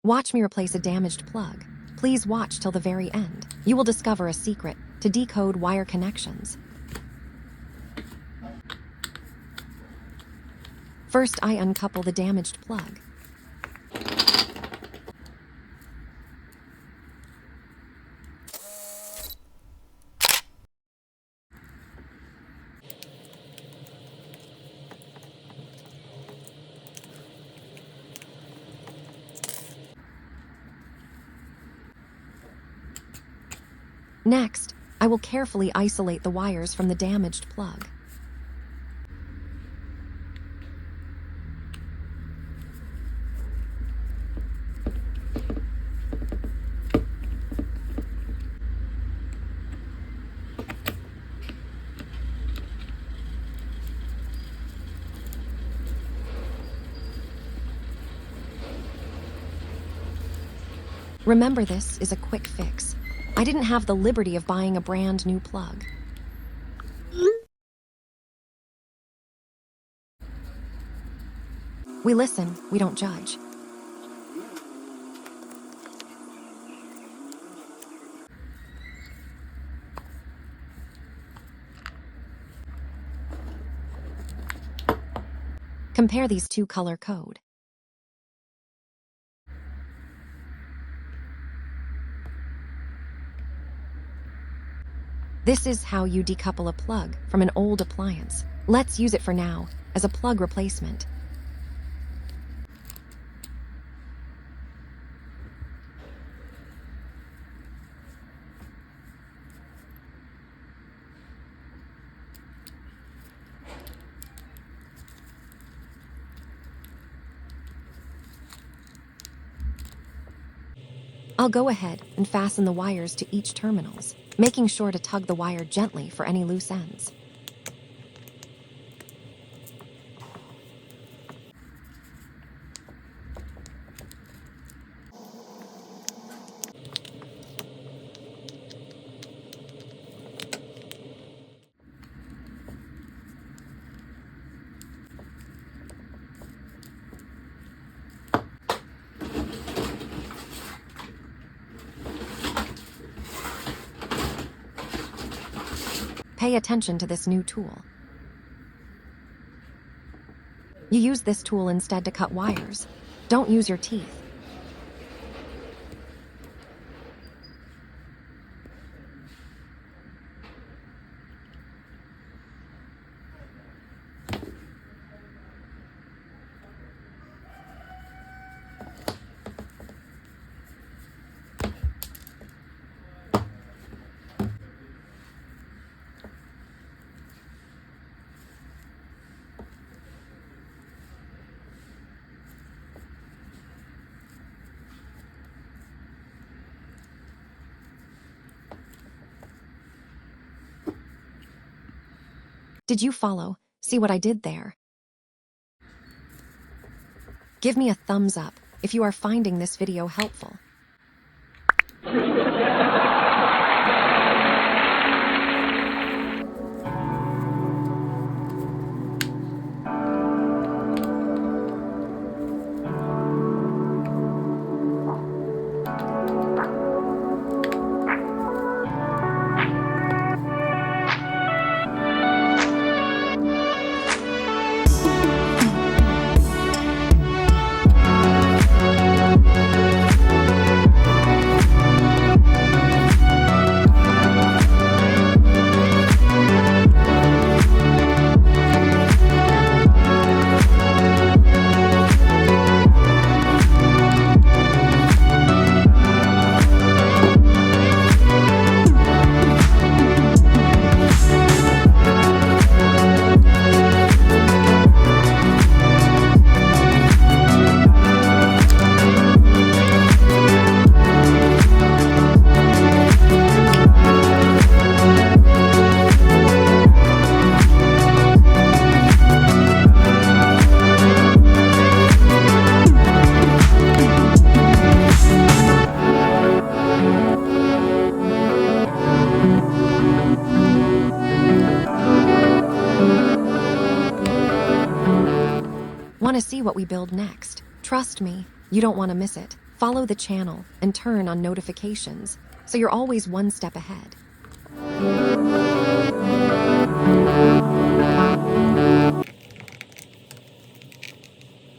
Watch me replace a damaged plug. Please watch till the very end. You will discover a secret to decode wire connections. First, I uncouple the damaged plug. Next, I will carefully isolate the wires from the damaged plug. Remember, this is a quick fix. I didn't have the liberty of buying a brand new plug. We listen, we don't judge. Compare these two color code. This is how you decouple a plug from an old appliance. Let's use it for now as a plug replacement. I'll go ahead and fasten the wires to each terminals, making sure to tug the wire gently for any loose ends. Pay attention to this new tool. You use this tool instead to cut wires. Don't use your teeth. Did you follow? See what I did there? Give me a thumbs up if you are finding this video helpful. Want to see what we build next? Trust me, you don't want to miss it. Follow the channel and turn on notifications so you're always one step ahead.